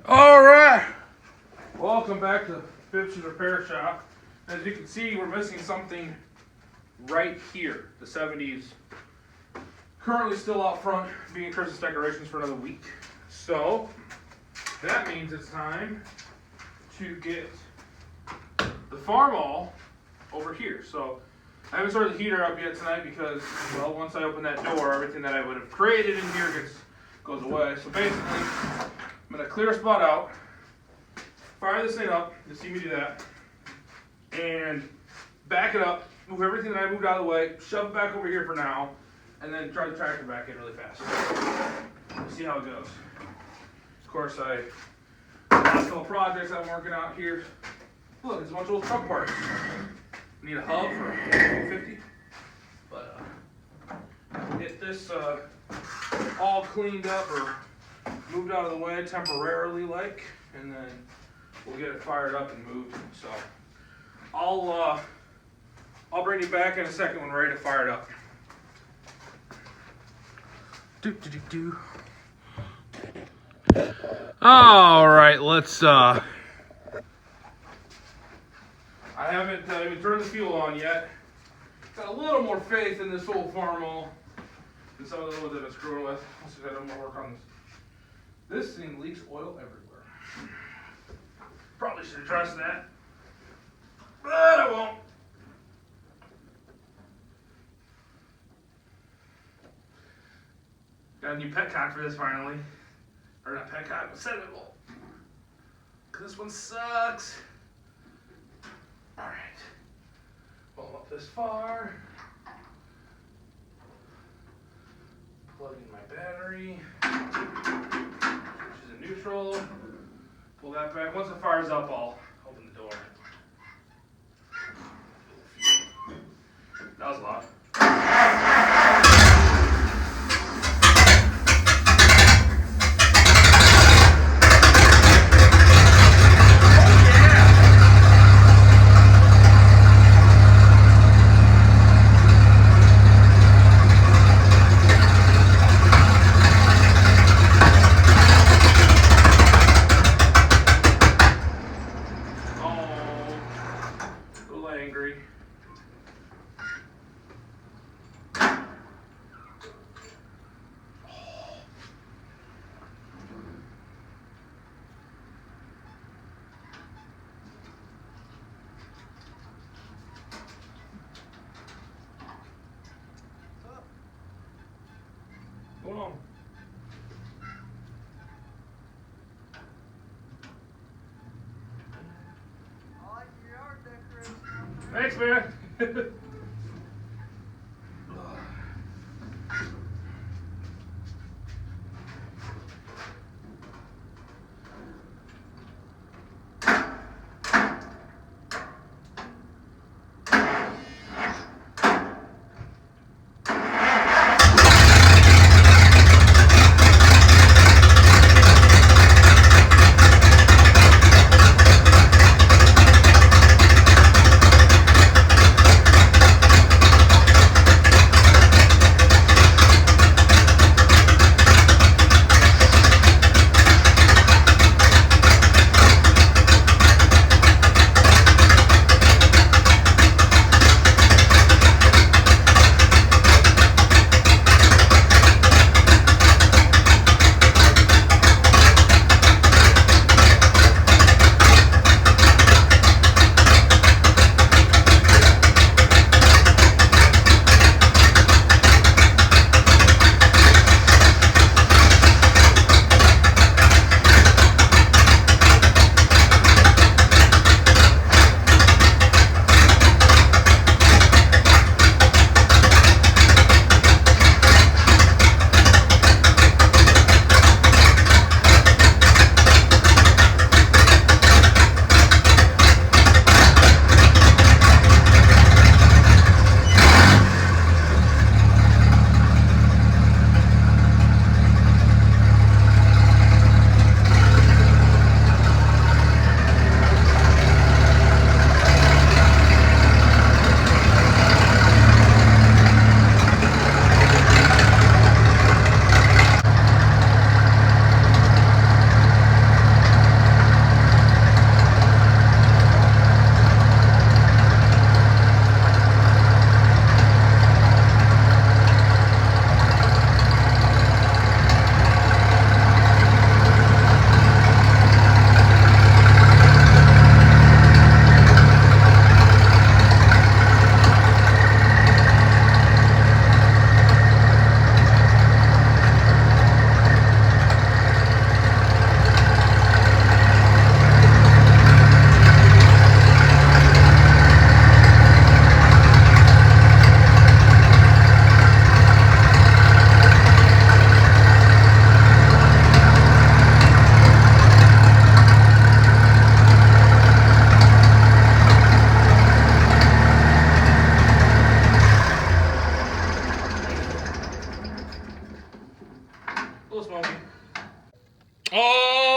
All right, welcome back to BIBSTE'S Repair Shop. As you can see, we're missing something right here. The 70s currently still out front being Christmas decorations for another week. So that means it's time to get the Farmall over here. So I haven't started the heater up yet tonight because, well, once I open that door, everything that I would have created in here goes away. So basically, I'm gonna clear a spot out, fire this thing up, you see me do that, and back it up, move everything that I moved out of the way, shove it back over here for now, and then try the tractor back in really fast. See how it goes. Of course, last couple projects I'm working out here, look, it's a bunch of old truck parts. I need a hub for $250, but get this all cleaned up or moved out of the way temporarily, and then we'll get it fired up and moved. So I'll bring you back in a second when we're ready to fire it up. All right, let's. I haven't even turned the fuel on yet. Got a little more faith in this old Farmall than some of the ones I've been screwing with. Let's just have more work on this. This thing leaks oil everywhere. Probably should address that, but I won't. Got a new petcock for this finally. Or not petcock, but sediment bolt. Cause this one sucks. Alright. Pull up this far. Plug in my battery. Which is a neutral. Pull that back. Once it fires up, I'll open the door. That was a lot. Angry. Hold on. Thanks, man.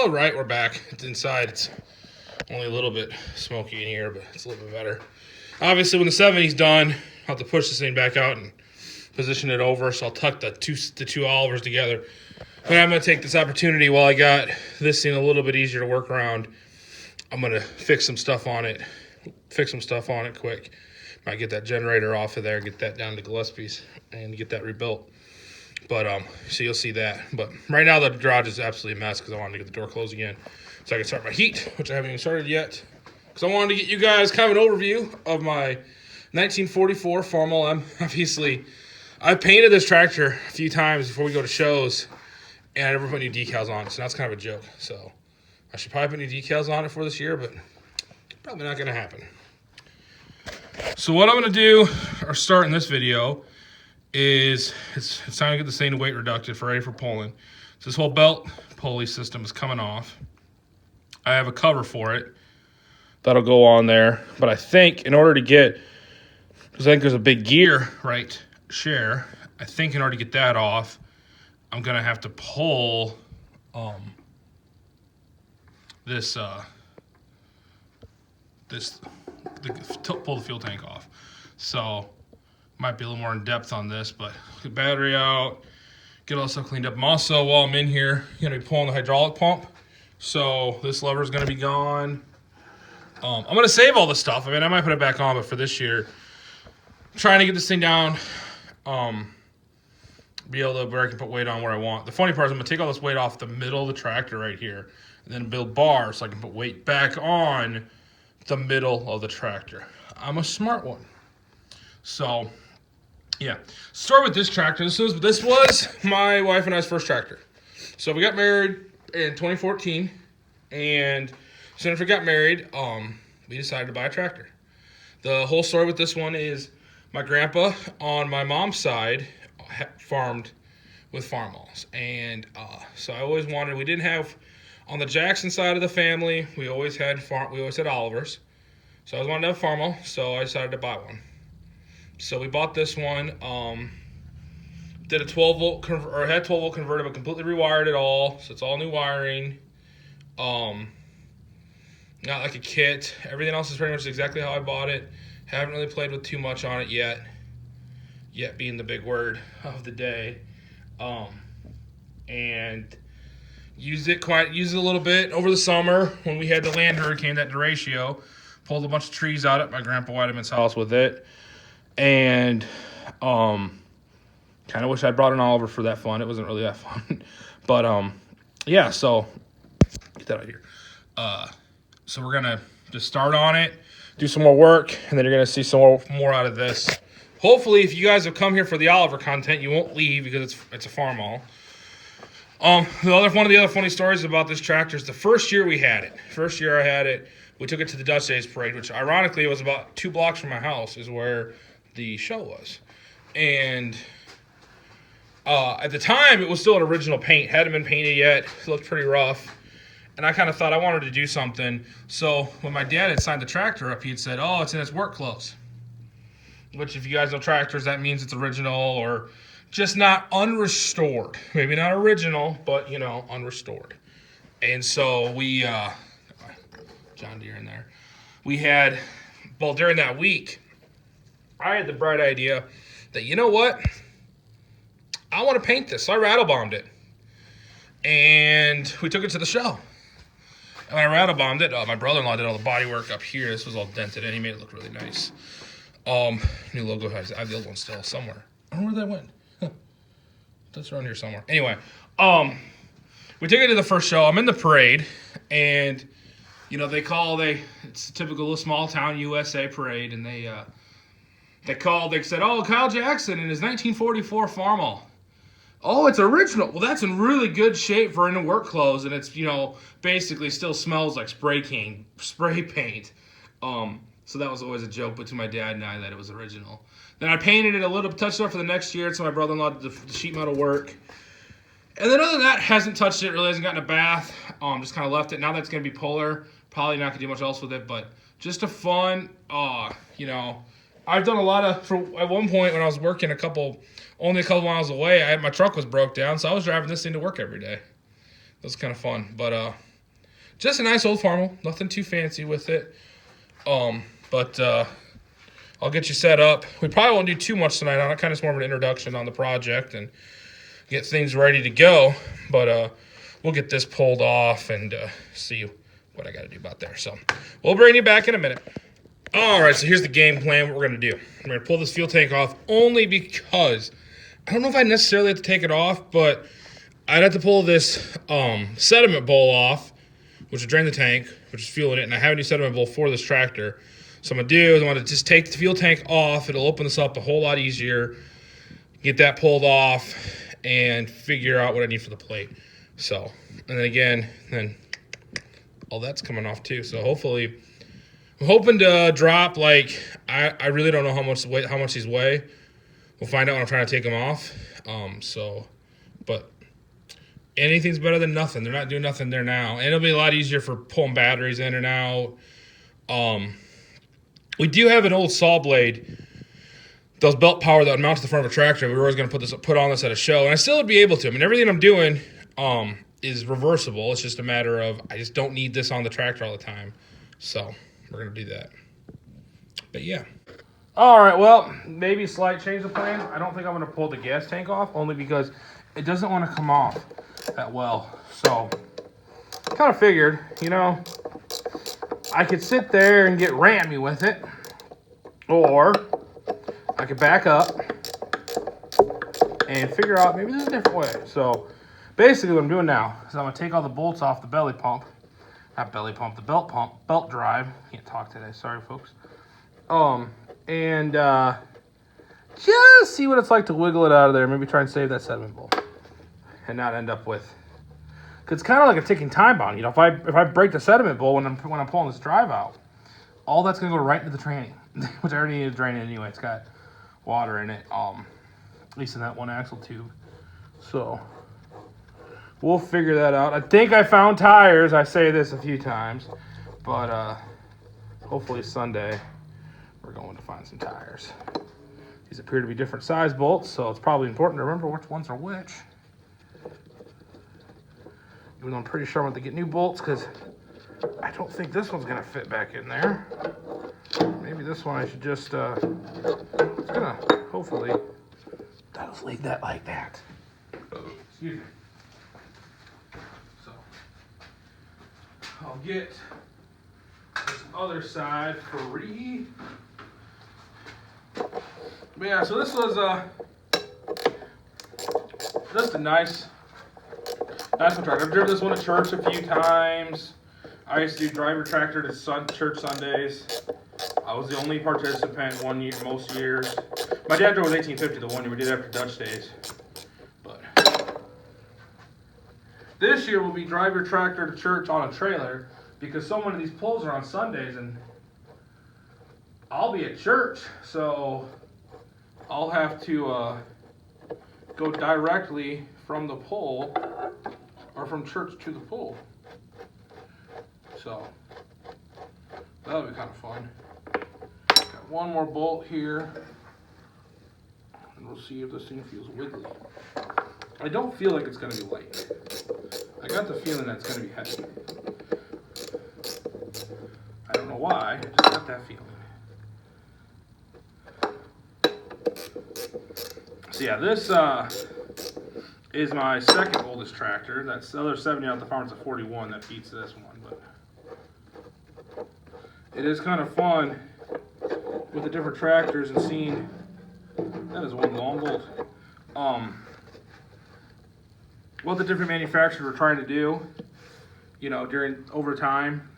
all right, we're back. It's inside. It's only a little bit smoky in here, but it's a little bit better. Obviously, when the 70's done, I'll have to push this thing back out and position it over. So I'll tuck the two Olivers together. But I'm going to take this opportunity while I got this thing a little bit easier to work around. I'm going to fix some stuff on it. Quick. Might get that generator off of there, get that down to Gillespie's, and get that rebuilt. But, so you'll see that. But right now the garage is absolutely a mess because I wanted to get the door closed again so I can start my heat, which I haven't even started yet. Because I wanted to get you guys kind of an overview of my 1944 Farmall M. Obviously, I painted this tractor a few times before we go to shows, and I never put new decals on it, so that's kind of a joke. So I should probably put new decals on it for this year, but probably not going to happen. So what I'm going to do, or start in this video, is it's time to get this thing to weight reducted for ready for pulling. So this whole belt pulley system is coming off. I have a cover for it that'll go on there, but I think in order to get, because I think there's a big gear right share, I think in order to get that off, I'm gonna have to pull pull the fuel tank off. So might be a little more in depth on this, but get the battery out, get all this stuff cleaned up. I'm also, while I'm in here, gonna be pulling the hydraulic pump. So this lever is gonna be gone. I'm gonna save all this stuff. I mean, I might put it back on, but for this year, I'm trying to get this thing down, be able to where I can put weight on where I want. The funny part is I'm gonna take all this weight off the middle of the tractor right here, and then build bars so I can put weight back on the middle of the tractor. I'm a smart one. So, yeah. Start with this tractor. This was my wife and I's first tractor. So we got married in 2014, and as soon as we got married, we decided to buy a tractor. The whole story with this one is my grandpa on my mom's side farmed with Farmalls, and so I always wanted. We didn't have on the Jackson side of the family. We always had Olivers, so I always wanted to have Farmall. So I decided to buy one. So we bought this one. Did a 12-volt had 12-volt converter, but completely rewired it all. So it's all new wiring. Not like a kit. Everything else is pretty much exactly how I bought it. Haven't really played with too much on it yet. Yet being the big word of the day. And used it a little bit over the summer when we had the land hurricane, that derecho. Pulled a bunch of trees out at my grandpa Weideman's house with it. And kind of wish I'd brought an Oliver for that fun. It wasn't really that fun. But yeah, so get that out of here. So we're gonna just start on it, do some more work, and then you're gonna see some more out of this. Hopefully, if you guys have come here for the Oliver content, you won't leave because it's a Farmall. One of the other funny stories about this tractor is the first year we had it. First year I had it, we took it to the Dutch Days Parade, which ironically was about 2 blocks from my house is where the show was. And at the time, it was still an original paint. Hadn't been painted yet. It looked pretty rough. And I kind of thought I wanted to do something. So when my dad had signed the tractor up, he had said, oh, it's in its work clothes. Which, if you guys know tractors, that means it's original or just not unrestored. Maybe not original, but, you know, unrestored. And so we, John Deere in there. We had, well, during that week, I had the bright idea that, you know what? I want to paint this. So I rattle bombed it. And we took it to the show. And I rattle bombed it. My brother-in-law did all the body work up here. This was all dented and he made it look really nice. New logo has, I have the old one still somewhere. I don't know where that went. That's around here somewhere. Anyway, we took it to the first show. I'm in the parade, and you know it's a typical small town USA parade, and they said, oh, Kyle Jackson in his 1944 Farmall. Oh, it's original. Well, that's in really good shape for in the work clothes, and it's, you know, basically still smells like spray paint. So that was always a joke between my dad and I that it was original. Then I painted it a little, touched it up for the next year, so my brother-in-law did the sheet metal work. And then other than that, hasn't touched it, really hasn't gotten a bath. Just kind of left it. Now that's going to be polar. Probably not going to do much else with it, but just a fun, you know. I've done a lot of, at one point when I was working only a couple miles away, my truck was broke down, so I was driving this thing to work every day. That was kind of fun. But Just a nice old Farmall, nothing too fancy with it. But I'll get you set up. We probably won't do too much tonight on it. Kind of more of an introduction on the project and get things ready to go. But we'll get this pulled off and see what I got to do about there. So we'll bring you back in a minute. All right, so here's the game plan, what we're going to do. I'm going to pull this fuel tank off only because I don't know if I necessarily have to take it off, but I'd have to pull this sediment bowl off, which would drain the tank, which is fueling it, and I have a new sediment bowl for this tractor. So I'm going to do is I'm going to just take the fuel tank off. It'll open this up a whole lot easier, get that pulled off, and figure out what I need for the plate. So, and then again, all that's coming off too. So hopefully, I'm hoping to drop, like, I really don't know how much these weigh. We'll find out when I'm trying to take them off. But anything's better than nothing. They're not doing nothing there now. And it'll be a lot easier for pulling batteries in and out. We do have an old saw blade, those belt power that would mount to the front of a tractor. We were always going to put on this at a show. And I still would be able to. I mean, everything I'm doing is reversible. It's just a matter of I just don't need this on the tractor all the time. So we're going to do that. But yeah. All right, well, maybe slight change of plan. I don't think I'm going to pull the gas tank off, only because it doesn't want to come off that well. So kind of figured, you know, I could sit there and get rammy with it, or I could back up and figure out maybe there's a different way. So basically what I'm doing now is I'm going to take all the bolts off the belly pump. Not belly pump, the belt pump, belt drive. Can't talk today, sorry folks. And just see what it's like to wiggle it out of there. Maybe try and save that sediment bowl and not end up with, cause it's kind of like a ticking time bomb. You know, if I break the sediment bowl when I'm pulling this drive out, all that's gonna go right into the tranny, which I already need to drain it anyway. It's got water in it, at least in that one axle tube. So we'll figure that out. I think I found tires. I say this a few times, but hopefully Sunday we're going to find some tires. These appear to be different size bolts, so it's probably important to remember which ones are which. Even though I'm pretty sure I'm going to get new bolts, because I don't think this one's going to fit back in there. Maybe this one I should just, it's going to, hopefully, that'll leave that like that. Excuse me. So, I'll get this other side free. But yeah, so this was just a nice one tractor. I've driven this one to church a few times. I used to do driver tractor to church Sundays. I was the only participant one year, most years. My dad drove 1850 the one year we did after Dutch days. But this year will be driver tractor to church on a trailer, because so many of these pulls are on Sundays and I'll be at church, so I'll have to go directly from the pole, or from church to the pole. So that'll be kind of fun. Got one more bolt here, and we'll see if this thing feels wiggly. I don't feel like it's going to be light. I got the feeling that it's going to be heavy. I don't know why, I just got that feeling. So yeah, this is my second oldest tractor. That's the other 70 out the farm. It's a 41 that beats this one, but it is kind of fun with the different tractors and seeing. That is one long bolt. What the different manufacturers were trying to do, you know, over time,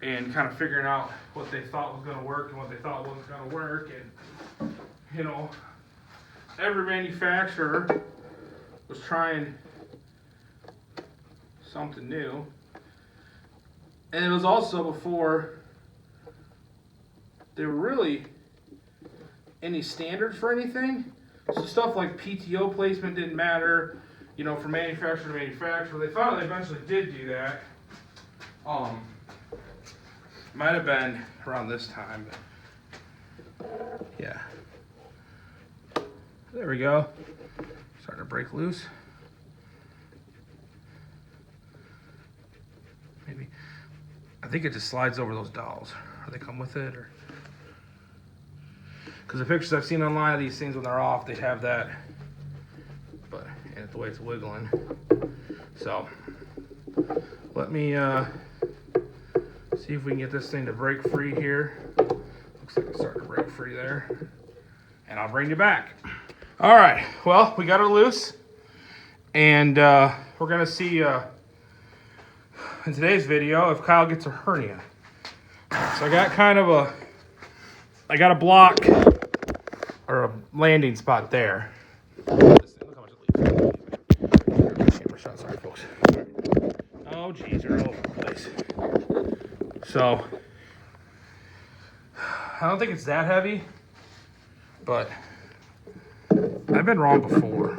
and kind of figuring out what they thought was going to work and what they thought wasn't going to work, and you know, every manufacturer was trying something new. And it was also before there were really any standards for anything. So stuff like PTO placement didn't matter, you know, from manufacturer to manufacturer. They finally eventually did do that. Might have been around this time, but yeah. There we go. Starting to break loose. maybe. I think it just slides over those dowels. Or they come with it, or... Because the pictures I've seen online of these things when they're off, they have that. But, and the way it's wiggling. So, let me see if we can get this thing to break free here. Looks like it's starting to break free there. And I'll bring you back. All right, well, we got her loose. And we're gonna see in today's video if Kyle gets a hernia. So I got kind of I got a block or a landing spot there. Look how much it leaves. Sorry, folks. Oh, geez, you're all over the place. So, I don't think it's that heavy, but I've been wrong before.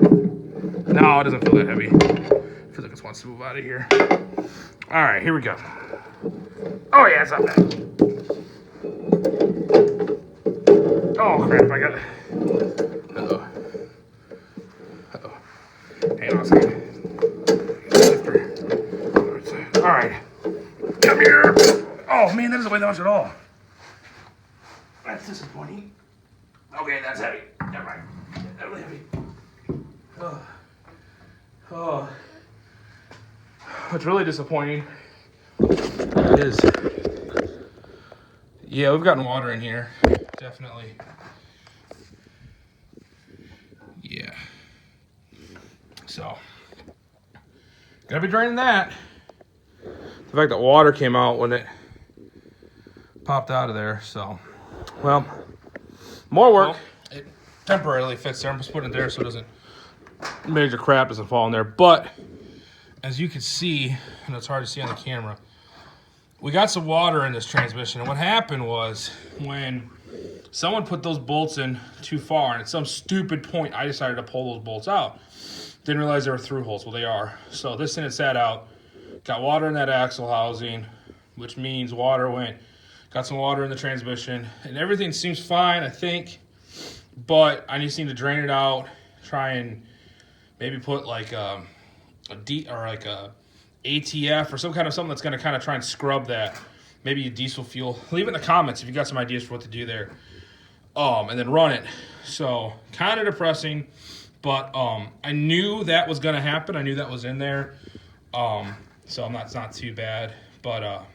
No, it doesn't feel that heavy. I feel like it wants to move out of here. All right, here we go. Oh, yeah, it's not bad. Oh, crap, I got it. Uh-oh. Uh-oh. Hang on a second. All right. Come here. Oh, man, that doesn't weigh that much at all. That's disappointing. Okay, that's heavy. Never mind. That's really heavy. Oh. What's really disappointing is, yeah, we've gotten water in here. Definitely. Yeah. So, gonna be draining that. The fact that water came out when it popped out of there, so, well, more work. Well, it temporarily fits there. I'm just putting it there so it doesn't, major crap doesn't fall in there. But, as you can see, and it's hard to see on the camera, we got some water in this transmission. And what happened was, when someone put those bolts in too far, and at some stupid point, I decided to pull those bolts out. Didn't realize they were through holes. Well, they are. So this thing had sat out. Got water in that axle housing, which means water went. Got some water in the transmission, and everything seems fine, I think. But I just need to drain it out. Try and maybe put like a ATF or something that's going to kind of try and scrub that. Maybe a diesel fuel. Leave it in the comments if you got some ideas for what to do there. And then run it. So kind of depressing, but I knew that was going to happen. I knew that was in there. So it's not too bad, but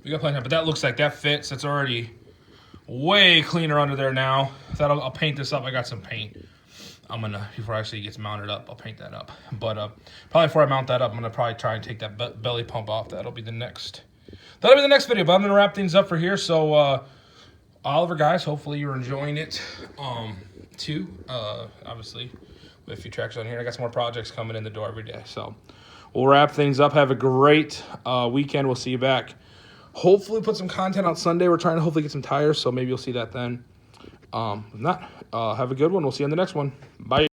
we got plenty of time. But that looks like that fits. It's already way cleaner under there now. I'll paint this up. I got some paint. Before it actually gets mounted up, I'll paint that up. But probably before I mount that up, I'm gonna probably try and take that belly pump off. That'll be the next video. But I'm gonna wrap things up for here. So Oliver, guys, hopefully you're enjoying it too. Obviously, with a few tracks on here, I got some more projects coming in the door every day. So we'll wrap things up. Have a great weekend. We'll see you back. Hopefully put some content out Sunday. We're trying to hopefully get some tires, so maybe you'll see that then. If not, have a good one. We'll see you on the next one. Bye.